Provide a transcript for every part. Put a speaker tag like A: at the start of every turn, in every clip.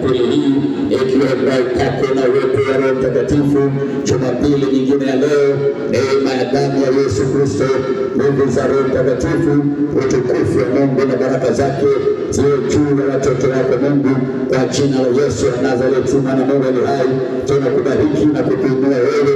A: Jumapili hii ikiomba upako na uwepo wa Roho Mtakatifu. Jumapili nyingine ya leo, neema ya damu ya Yesu Kristo, nguvu za Roho Mtakatifu, utukufu wa Mungu na baraka zake ziwe juu ya watoto wako Mungu, kwa jina la Yesu wa Nazareti, mwana Mungu aliye hai. Tunakubariki na kukuinua wewe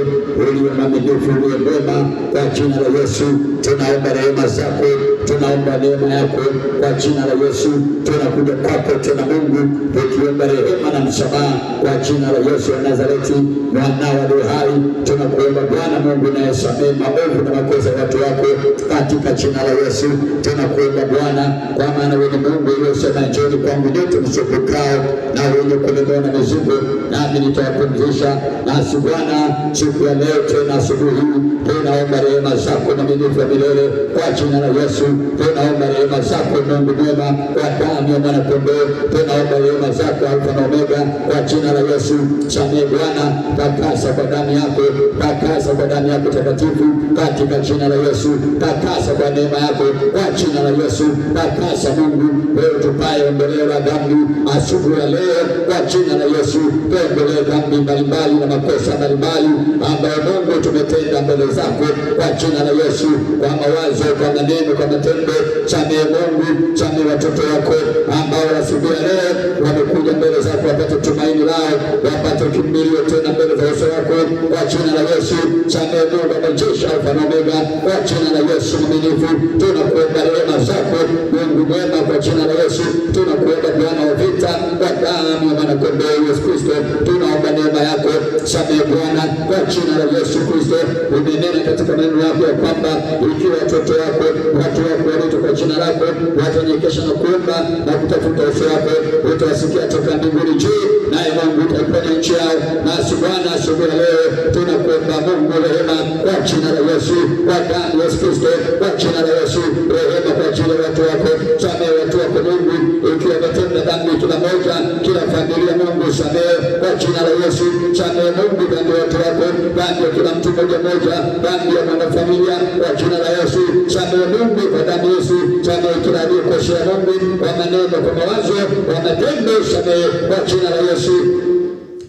A: uliye mwaminifu, uliye mwema, kwa jina la Yesu. Tunaomba rehema zako, tunaomba neema yako kwa jina la Yesu. Tunakuja kwako tena Mungu, tukiomba rehema na msamaha kwa jina la Yesu wa Nazareti, mwana aliye hai. Tunakuomba Bwana Mungu unayesamehe maovu na makosa ya watu wako, katika jina la Yesu. Tunakuomba Bwana, kwa maana wewe ni Mungu uliyesema, njooni kwangu nyote msumbukao na wenye kulemewa na mizigo, nami nitawapumzisha. Nasi Bwana, siku ya leo tena asubuhi hii, tunaomba rehema zako na milele wa milele kwa jina la Yesu. Tunaomba rehema zako Mungu mwema, kwa damu ya mwana kondoo. Tunaomba rehema zako Alfa na Omega kwa jina la Yesu. Samehe Bwana, takasa kwa damu yako, takasa kwa damu yako takatifu katika jina la Yesu. Takasa kwa neema yako kwa jina la Yesu. Takasa Mungu, wewe tupaye ondoleo la dhambi asubuhi ya leo kwa jina la Yesu. Tuondolee dhambi mbalimbali na makosa mbalimbali ambayo Mungu tumetenda mbele zako kwa jina la Yesu, kwa mawazo, kwa maneno, kwa matendo. Samehe Mungu, samehe watoto wako ambao asubuhi ya leo wamekuja mbele zako, wapate tumaini lao, wapate kimbilio tena mbele za uso wako kwa jina la Yesu. Samehe Mungu wa majeshi, Alfa na Omega, kwa jina la Yesu mwaminifu. Tunakuomba rehema zako Mungu mwema kwa jina la Yesu. Tunakuomba Bwana wa vita, kwa damu ya mwana kondoo Yesu Kristo. Tunaomba neema yako. Samehe Bwana kwa jina la Yesu Kristo. Umenena katika maneno yako ya kwamba ikiwa watoto wako, watu wako walio kwa jina lako watanyenyekesha na kuomba na kutafuta uso wako, utawasikia toka mbinguni juu, naye Mungu utaponya nchi yao. Nasi Bwana, asubuhi ya leo tunakuomba Mungu rehema kwa jina la Yesu, kwa damu ya Yesu Kristo, kwa jina la Yesu. Rehema kwa ajili ya watu wako. Samehe watu wako Mungu, ikiwa wametenda dhambi kila moja, kila familia Mungu samehe kwa jina la Yesu. Samehe Mungu dhambi ya watu wako, dhambi ya kila mtu mmoja mmoja, dhambi ya mwanafamilia kwa jina la Yesu. Samehe Mungu kwa damu ya Yesu. Samehe kila aliyekosea Mungu, kwa maneno, kwa mawazo, kwa matendo. Samehe kwa jina la Yesu.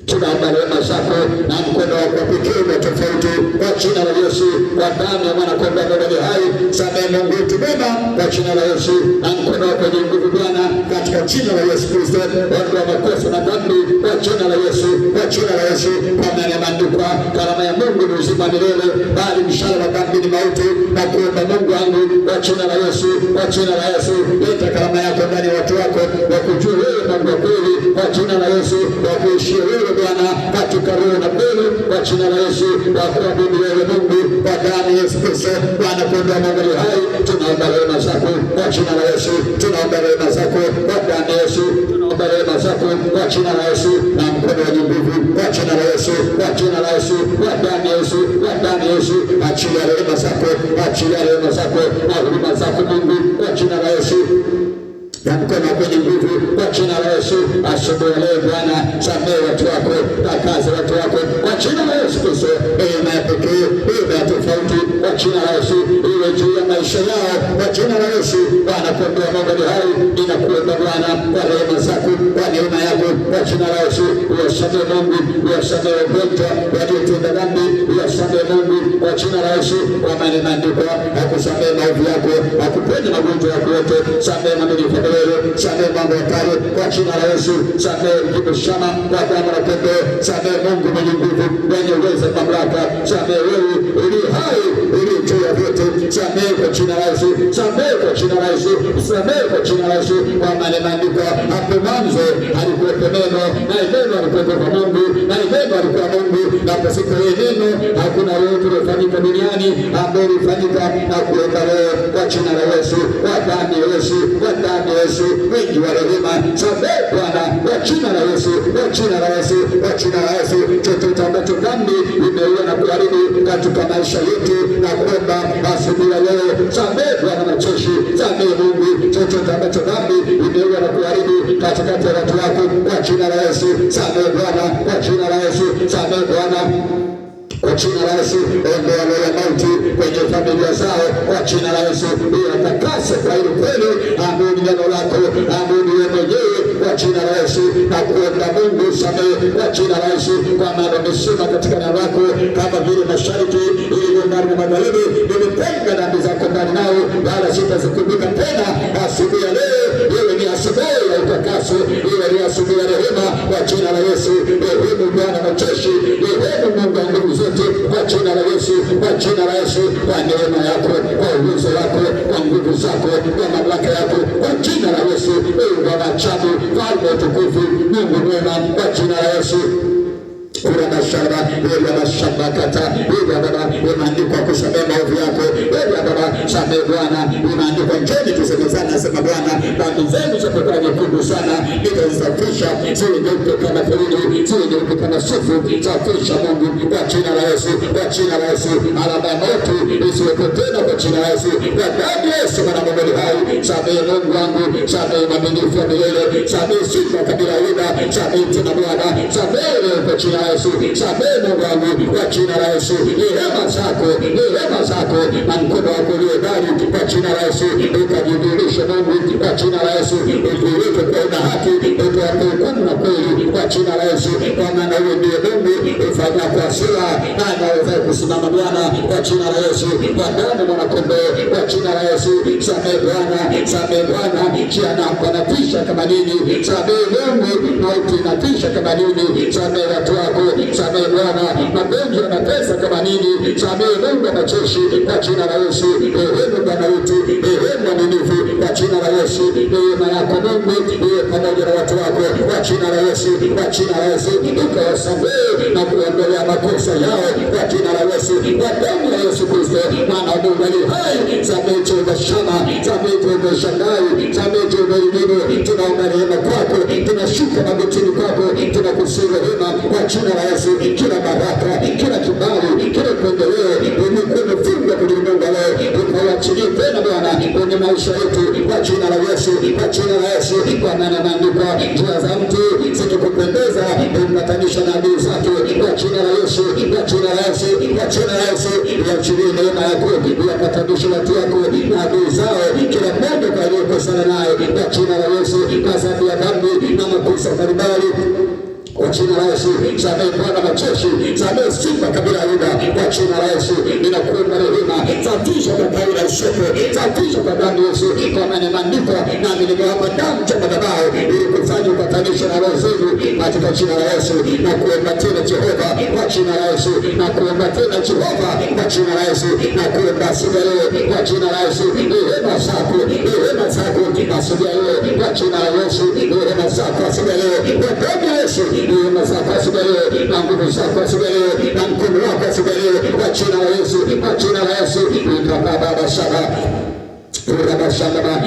A: Tunaomba rehema zako na mkono wako pekee na tofauti kwa jina la Yesu, kwa damu ya mwana kondoo aliye hai. Samehe Mungu wetu mwema kwa jina la Yesu, na mkono wako wenye nguvu Bwana, katika jina la Yesu Kristo. Ondoa makosa na dhambi kwa jina la Yesu, kwa jina la Yesu. Kwa maana imeandikwa, karama ya Mungu ni uzima milele, bali mshahara wa dhambi ni mauti. Na kuomba Mungu wangu kwa jina la Yesu, kwa jina la Yesu, leta karama yako ndani ya watu wako, wakujue wewe Mungu wa kweli kwa jina la Yesu, wakuishie wewe Bwana katika roho na kweli kwa jina la Yesu, wakuabudu wewe Mungu kwa damu ya Yesu Kristo, Bwana kondoo Mungu aliye hai. Tunaomba rehema zako kwa jina la Yesu, tunaomba rehema zako kwa damu ya Yesu, tunaomba rehema zako kwa jina la Yesu, na mkono wenye nguvu kwa jina la Yesu, kwa jina la Yesu, kwa damu ya Yesu, kwa damu ya Yesu. Achilia rehema zako, achilia rehema zako na huruma zako Mungu kwa jina la Yesu, na mkono kwenye nguvu kwa jina la Yesu. Asubuhi ya leo Bwana, samehe watu wako, takaza watu wako kwa jina la Yesu Kristo. Neema ya pekee, neema ya tofauti kwa jina la Yesu iwe juu ya maisha yao kwa jina la Yesu. Bwana kondoo Mungu aliye hai, ninakuomba Bwana kwa rehema zako, kwa neema yako kwa jina la Yesu. Uwasamehe Mungu, uwasamehe wagonjwa waliotenda dhambi, uwasamehe Mungu kwa jina la Yesu, kwa maana imeandikwa, hakusamehe maovu yako, hakuponya magonjwa yako yote. Samehe mamilifu wewe, samehe mambo ya kale kwa jina la Yesu. Samehe mjibu shama kwa damu na pendo. Samehe Mungu mwenye nguvu, mwenye uwezo na mamlaka. Samehe wewe uliye hai, uliye juu ya vyote. Samehe kwa jina la Yesu, samehe kwa jina la Yesu, samehe kwa jina la Yesu. Kwa maana imeandikwa, hapo mwanzo alikuwepo neno, na neno alikuwepo kwa Mungu, na neno alikuwa Mungu, na pasipo neno hakuna lolote lilofanyika duniani ambalo lilifanyika. Na kuomba leo kwa jina la Yesu, kwa damu ya Yesu, kwa damu ya Yesu, wingi wa rehema. Samehe Bwana kwa jina la Yesu, kwa jina la Yesu, kwa jina la Yesu. Chochote ambacho dhambi imeua na kuharibu katika maisha yetu, na kuomba asubuhi ya leo, samehe Bwana majeshi, samehe Mungu chochote ambacho dhambi imeua na kuharibu katikati ya watu wako kwa jina la Yesu. Samehe Bwana kwa jina la Yesu, samehe Bwana kwa jina la Yesu. Ondoa roho ya mauti kwenye familia zao kwa jina la Yesu. Iwatakase kwa ile kweli. Amini neno lako, amini wewe mwenyewe kwa jina la Yesu, na kuomba Mungu samehe kwa jina la Yesu, kwa maana umesema katika neno lako, kama vile mashariki ilivyo mbali na magharibi, nimetenga dhambi zako mbali nao, wala sitazikumbuka tena. Asubuhi ya leo iwe ni asubuhi ya utakaso, iwe ni asubuhi ya rehema kwa jina la Yesu. Rehemu Bwana majeshi, rehemu Mungu wa nguvu zote kwa jina la Yesu, kwa jina la Yesu, kwa neema yako, kwa uwezo wako, kwa nguvu zako, kwa mamlaka yako, kwa jina la Yesu. Mungu wa ajabu, Mfalme tukufu, Mungu mwema, kwa jina la Yesu. Kuna mashamba, wewe mashamba kata, wewe Baba, umeandikwa kusamehe maovu yako. Wewe Baba, samehe Bwana, umeandikwa njoni tusemezane, nasema Bwana, dhambi zenu zitakuwa nyekundu sana, nitazisafisha ziwe nyeupe kama theluji, ziwe nyeupe kama sufu. Safisha Mungu kwa jina la Yesu, kwa jina la Yesu. Alama ya mauti isiwepo tena kwa jina la Yesu, kwa damu ya Yesu Mwana wa Mungu hai. Samehe Mungu wangu, samehe mwaminifu wa milele, samehe Simba kabila ya Yuda, samehe tena Bwana, samehe leo kwa jina la Yesu, samehe Mungu wangu kwa jina la Yesu. Rehema zako na mkono wako ulio ndani kwa jina la Yesu, ukajidhihirishe Mungu kwa jina la Yesu, utuweke kwa una haki, utuwape hukumu na kweli kwa jina la Yesu, kwa maana wewe ndiye Mungu ufanya kwa sura na anaweza kusimama Bwana kwa jina la Yesu, kwa damu mwana kondoo kwa jina la Yesu. Samehe Bwana, samehe Bwana, jehanamu inatisha kama nini, samehe Mungu, mauti inatisha kama nini, samehe watu wako, samehe Bwana, magonjwa yanatesa kama nini, samehe Mungu wa majeshi kwa jina la Yesu. Rehemu Bwana wetu, rehemu mwaminifu kwa jina la Yesu. Neema yako Mungu iwe pamoja na watu wako kwa jina la Yesu, kwa jina la Yesu, ukawasamehe na kuondolea makosa yao kwa jina la Yesu, kwa damu ya Yesu Kristo Mwana wa Mungu aliye hai. Samehe Jehova Shama, samehe Jehova Shaddai, samehe Jehova Inuliwe. Tunaomba rehema kwako, tunashuka magotini kwako, tunakusihi rehema kwa jina la Yesu. Kila baraka, kila kibali, kila upendeleo umefunga kwenye ulimwengu leo, ukauachilie tena Bwana kwenye maisha yetu kwa jina la Yesu, kwa jina la Yesu, kwa maana imeandikwa, njia za mtu zikikupendeza umepatanisha na adui zake. Kwa jina la Yesu, kwa jina la Yesu, kwa jina la Yesu, iachilie neema yako, iwapatanishe watu wako na adui zao, kila mmoja kwa aliyekosana naye kwa jina la Yesu, kwa sababu ya dhambi na makosa mbalimbali kwa jina la Yesu. Samehe Bwana majeshi, samehe Simba kabila ya Yuda kwa jina la Yesu. Ninakuomba rehema, safisha kwa damu ya Yesu, safisha kwa damu ya Yesu, kwa maana imeandikwa, nami nimewapa damu cha madhabahu ili kufanya upatanisho na roho zenu katika jina la Yesu. Na kuomba tena Jehova kwa jina la Yesu, na kuomba tena Jehova kwa jina la Yesu, na kuomba asubuhi leo kwa jina la Yesu. Rehema zako asubuhi leo kwa jina la Yesu, rehema zako asubuhi leo kwa damu ya Yesu, rehema zako asubuhi leo na nguvu zako asubuhi leo na mkono wako asubuhi leo kwa jina la Yesu, kwa jina la Yesu. Baba shaba Rabashaba,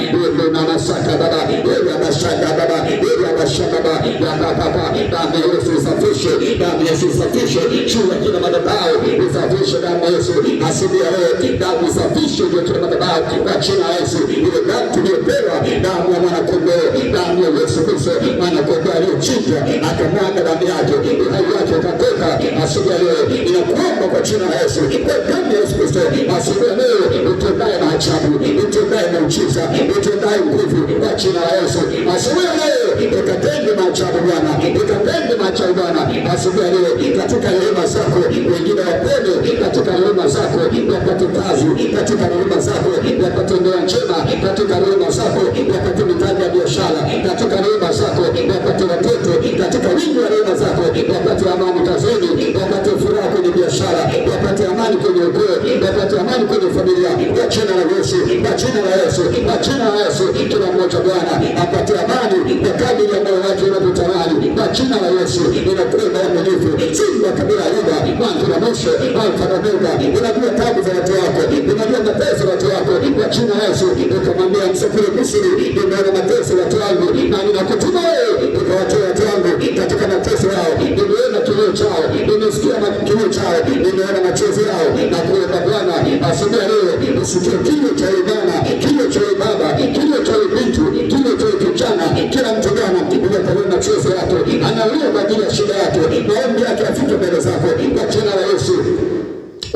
A: Namasaka Baba, Rabashaka Baba, Rabashaka Baba, damu ya Yesu isafishe, damu ya Yesu isafishe, juu ya kila madhabahu isafishe, damu ya Yesu asubuhi ya leo, damu isafishe juu ya kila madhabahu kwa jina la Yesu. Ile damu tuliyopewa, damu ya mwana kondoo, damu ya Yesu Kristo, mwana kondoo aliyechinjwa akamwaga damu yake, uhai wake ukatoka asubuhi ya leo. Inakuomba kwa jina la Yesu, kwa damu ya Yesu Kristo asubuhi ya leo, utendaye maajabu, utendaye muujiza, utendaye nguvu kwa jina la Yesu. Asubuhi ya leo ukatende maajabu Bwana, ukatende maajabu Bwana asubuhi ya leo, katika rehema zako wengine wapone, katika rehema zako wapate kazi, katika rehema zako wapate ndoa njema, katika rehema zako wapate mitaji ya biashara, katika rehema zako wapate watoto, katika wingi wa rehema zako wapate amani kazini, wapate furaha kwenye biashara, wapate amani kwenye ukoo, wapate amani kwenye familia kwa jina la Yesu, kwa jina la Yesu, kwa jina la Yesu. Kila mmoja Bwana apate amani kwa kadiri ya moyo wake unavyotamani kwa jina la Yesu. Ninakuomba uaminifu, Simba kabila ya Yuda, mwanzo na mwisho, Alfa na Omega. Unajua tabu za watu wako, unajua mateso ya watu wako kwa jina la Yesu. Ukamwambia msafiri Misri, nimeona mateso ya watu wangu na ninakutuma wewe ukawatoe watu wangu katika mateso yao. Nimeona kilio chao, nimesikia kilio chao, nimeona machozi yao. Na kuomba Bwana asubuhi ya leo usikie kilio cha Bwana, kilio cha baba, kilio cha binti, kilio cha kijana, kila mtu Bwana unatawala machozi yake, analia kwa ajili ya shida yake, maombi yake afike mbele zako kwa jina la Yesu.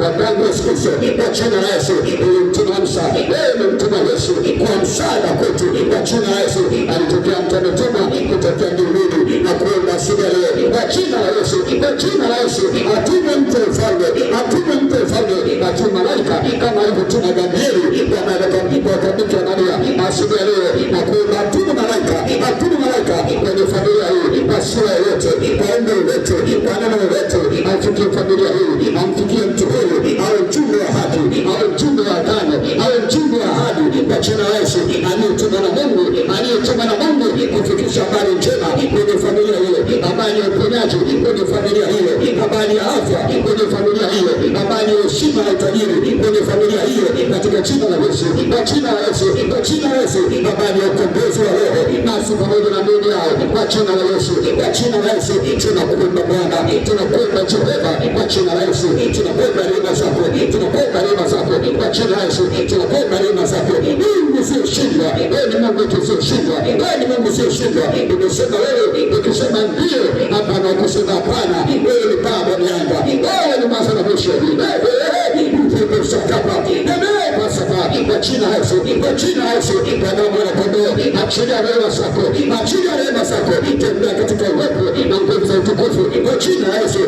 A: kwa damu ya Yesu Kristo, kwa jina la Yesu. Mtume Musa, mtume Yesu kwa msaada kwetu, kwa jina la Yesu. Alitokea mtu ametuma kutokea mbinguni na kuomba siku leo, kwa jina la Yesu, kwa jina la Yesu. Atume mtu mfalme, atume mtu mfalme, atume malaika kama alivyotuma Gabrieli kwa kabiki ya Maria siku leo, na kuomba atume malaika kwenye familia hii, kwa sura yote, kwa umri wote, kwa neno lote, amfikie familia hii, amfikie mtu huyu, awe mjumbe wa haki, awe mjumbe wa agano, awe mjumbe wa ahadi, kwa jina la Yesu. Aliyetumwa na Mungu kufikisha habari njema kwenye familia hiyo, habari ya uponyaji kwenye familia hiyo, habari ya afya kwenye familia hiyo, habari ya heshima na utajiri kwenye familia hiyo, katika jina la Yesu, kwa jina la Yesu, kwa jina la Yesu. Habari ya ukombozi wa roho nasi pamoja na Mungu yao, kwa jina la Yesu, kwa jina la Yesu. Tunakuomba Bwana, tunakuomba Jehova, kwa jina la Yesu. Tunakuomba rehema zako, tunakuomba rehema zako, kwa jina la Yesu. Tunakuomba rehema zako. Mungu usioshindwa, wewe ni Mungu usioshindwa, wewe ni Mungu usioshindwa. Umesema wewe, ukisema ndio hapana, ukisema hapana, wewe ni Baba mianga, wewe ni mwanzo na mwisho. Kwa jina la Yesu, kwa jina la Yesu, kwa damu ya kondoo, achilia rehema zako, achilia rehema zako, tembea katika uwepo na nguvu za utukufu, kwa jina la Yesu.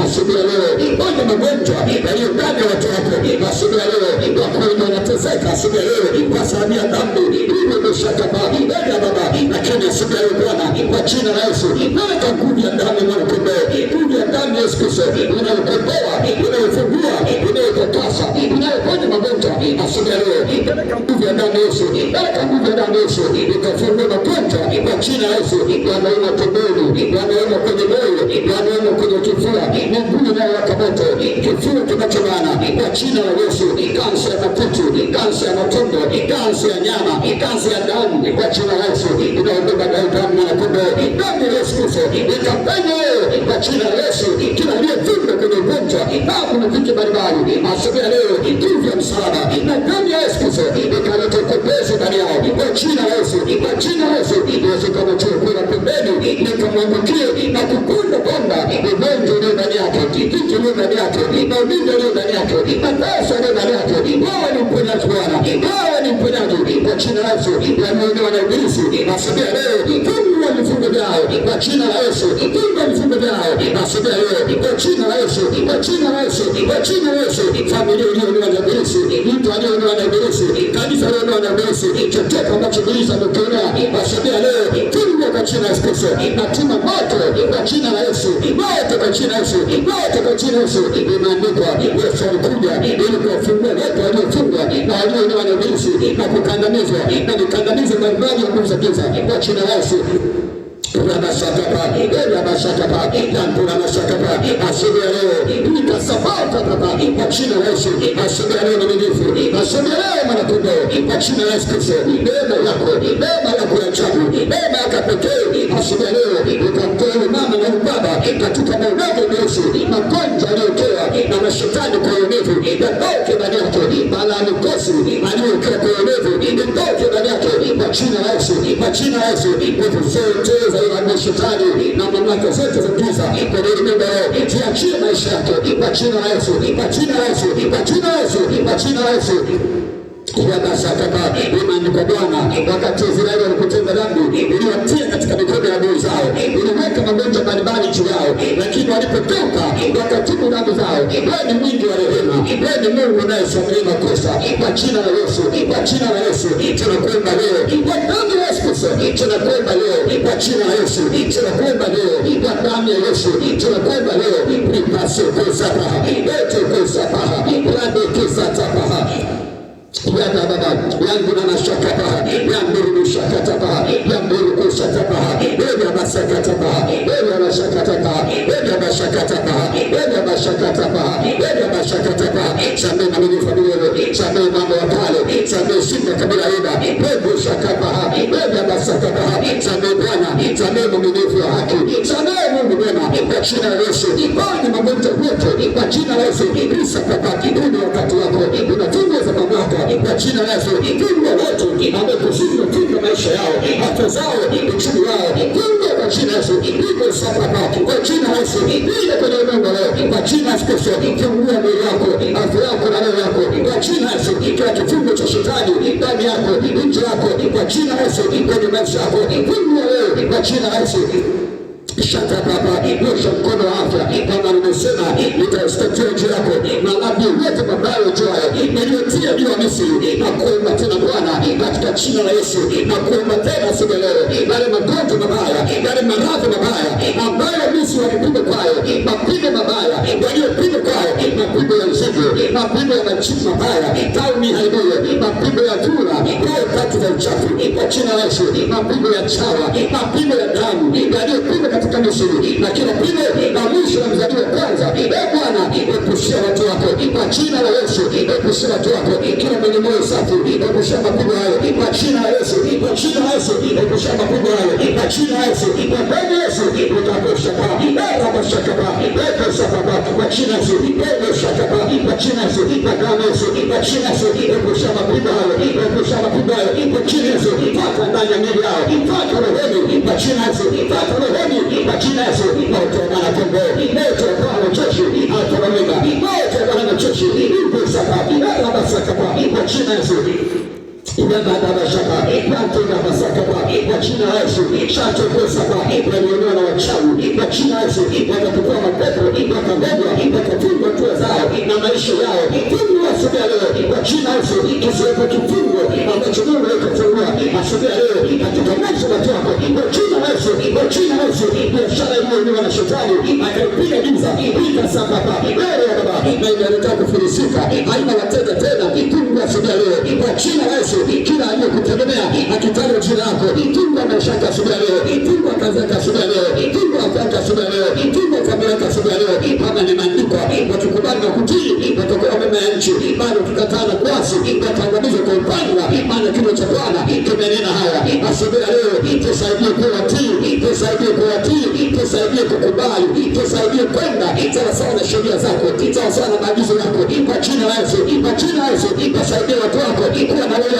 A: Asubuhi ya leo ona magonjwa yaliyo ndani ya watu wako. Asubuhi ya leo wagonjwa wanateseka, asubuhi ya leo kwa sababu ya dhambi imeshakaba enda Baba, lakini asubuhi ya leo Bwana, kwa jina la Yesu, naweka nguvu ya damu ya mwanakondoo, nguvu ya damu ya Yesu Kristo inayokomboa, inayofungua, inayotakasa, inayoponya magonjwa. Asubuhi ya leo naweka nguvu ya damu ya Yesu, naweka nguvu ya damu ya Yesu ikafungua magonjwa kwa jina la Yesu, yanauma tumboni, yanauma kwenye moyo, yanauma kwenye kifua, miguu inayowaka moto, kifua kinachobana, kwa jina la Yesu. Kansa ya matiti, kansa ya matumbo, kansa ya nyama, kansa ya damu, kwa jina la Yesu inaondoka damu ya kondoo, damu ya Yesu Kristo ikapenya wewe, kwa jina la Yesu. Kila aliyevimba kwenye ugonjwa damu na vitu mbalimbali, asubuhi ya leo nguvu ya msalaba na damu ya Yesu Kristo ikaleta ukombozi ndani yao, kwa jina la Yesu, kwa jina la Yesu. Yesu kama chakula pembeni nikamwangukie na kukunda kwamba ugonjwa ulio ndani yake, kitu ulio ndani yake, maumivu ulio ndani yake, mateso ulio ndani yake, wewe ni mponyaji Bwana, wewe ni mponyaji, kwa jina la Yesu. Yanaondoa na ibilisi asubuhi ya leo, funga vifungo vyao kwa jina la Yesu, funga vifungo vyao asubuhi ya leo kwa jina la Yesu, kwa jina la Yesu, kwa jina la Yesu. Familia iliyoondoa na ibilisi, mtu aliyeondoa na ibilisi, kanisa aliyeondoa na ibilisi, chochote ambacho ibilisi amekionea asubuhi ya leo, funga kwa jina la Yesu Kristo. Natuma moto kwa jina la Yesu, moto kwa jina la Yesu, moto kwa jina la Yesu. Imeandikwa Yesu alikuja ili kuwafungua wote waliofungwa na walioondoa na ibilisi na kukandamizwa, na nikandamize mbalimbali ya nguvu za giza kwa jina la Yesu. Rabashakapa, Rabashakapa, Rabashakapa, asubuhi ya leo nikasafata Baba, kwa jina la Yesu. Asubuhi ya leo ni minifu, asubuhi ya leo mwanakondoo, kwa jina la Yesu Kristo. Neema yako ya ajabu, neema yako pekee asubuhi ya leo ikamtoa mama na baba katika maumivu ya Yesu, magonjwa aliyotoa na mashetani kwa uonevu yatoke ndani yake, bala mikosi aliyotoa kwa uonevu itoke ndani yake, kwa jina la Yesu, kwa jina la Yesu. Nguvu zote za shetani na mamlaka zote za giza kwenye ulimwengu leo ziachie maisha yake, kwa jina la Yesu, kwa jina la Yesu, kwa jina la Yesu, kwa jina la Yesu. Imeandikwa Bwana, wakati Israeli walipotenda dhambi, iliwatia katika mikono ya adui zao, iliweka magonjwa mbalimbali juu yao, lakini walipotoka wakatubu dhambi zao. Wewe ni mwingi wa rehema, wewe ni Mungu unayesamehe makosa, kwa jina la Yesu, kwa jina la Yesu. Tunakuomba leo kwa damu ya Yesu Kristo, tunakuomba leo kwa jina la Yesu, tunakuomba leo kwa damu ya Yesu, tunakuomba leo nipase kusapaha, ete kusapaha, rade kisatapaha Yada Baba, yangu na nashakapaha, yangu nishakatapaha, yangu kushatapaha, ebe abasakatapaha, ebe abashakatapaha, ebe abashakatapaha, ebe abashakatapaha, ebe abashakatapaha. Samehe na mimi familia, samehe mambo ya kale, samehe shida kabila ida, ebe shakapaha, ebe abasakatapaha. Samehe Bwana, samehe mwaminifu wa haki, samehe Mungu mwema, kwa jina la Yesu. Bwana magonjwa yote kwa jina la Yesu, isakapati. Huu ni wakati wako, unatunga za mamlaka kwa jina la Yesu. Funga wote ambao kushindwa, funga maisha yao, afya zao, uchumi wao, funga kwa jina la Yesu. Iko sapapa kwa jina la Yesu. Ile kwenye Mungu leo kwa jina la Yesu. Fungua mwili wako, afya yako na roho yako kwa jina la Yesu. Kila kifungo cha shetani ndani yako, nje yako kwa jina la Yesu. Kwenye maisha yako fungua leo kwa jina la Yesu. Shata baba, nyosha mkono wa afya. Kama nimesema nitastakia juu yako maradhi yote mabaya ujuayo niliyotia juu ya Misri, na kuomba tena Bwana katika jina la Yesu, na kuomba tena siku leo yale magonjwa mabaya, yale maradhi mabaya ambayo Misri walipigwa kwayo, mapigo mabaya waliyopigwa kwayo, mapigo ya nzige, mapigo ya machifu mabaya, tauni haibuye, mapigo ya dhura, roho tatu za uchafu kwa jina la Yesu, mapigo ya chawa, mapigo ya damu yaliyopigwa katika Misri, na kila pigo la mwisho la mzaliwa kwanza. Bwana, epushia watu wako kwa jina la Yesu, epushia watu wako, kila mwenye moyo safi, epushia mapigo hayo kwa jina la Yesu, kwa jina la Yesu, epushia mapigo hayo kwa jina la Yesu, kwa damu ya Yesu, utakosha pa, shaka pa, shaka kwa jina la Yesu, shaka pa, kwa jina la Yesu, kwa damu ya Yesu, kwa jina la Yesu, epushia mapigo hayo, epushia mapigo hayo kwa jina la Yesu, pata ndani ya miili yao, pata rohoni kwa jina la Yesu, pata rohoni kwa jina la Yesu. Moto wa Bwana tembee, moto wa Bwana machozi atawalinda, moto wa Bwana machozi ipo sababu ala sakapa kwa jina la Yesu. Ibada bashaka watu na basakapa kwa jina la Yesu. Shato kwa sapa waliondoa na wachawi kwa jina la Yesu, watakuwa mapepo, wakabebwa, wakafungwa hatua zao na maisha yao. Fungwa asubuhi leo kwa jina la Yesu, kisiwepo kifungo ambacho Mungu alifungua asubuhi leo katika maisha ya watu wako kwa jina la Yesu, kwa jina la Yesu. Biashara iliyoinuliwa na shetani akaipiga giza ikasakapa leo baba, na inaleta kufilisika, haina wateja tena. Fungwa asubuhi leo kwa jina la Yesu. Kila aliyekutegemea akitaja jina lako, fungua maisha yako asubuhi leo, fungua kazi yako asubuhi leo, fungua afya yako asubuhi leo, fungua familia yako asubuhi leo. Kama ni maandiko, wakikubali na kutii watakuwa mema ya nchi, bali ukikataa na kuasi wataangamizwa kwa upanga, maana kinywa cha Bwana kimenena haya. Asubuhi leo tusaidie kuwa watii, tusaidie kuwa watii, tusaidie kukubali, tusaidie kwenda sawa sawa na sheria zako, sawa sawa na maagizo yako kwa jina la Yesu, kwa jina la Yesu. Tusaidie watu wako kuwa na wewe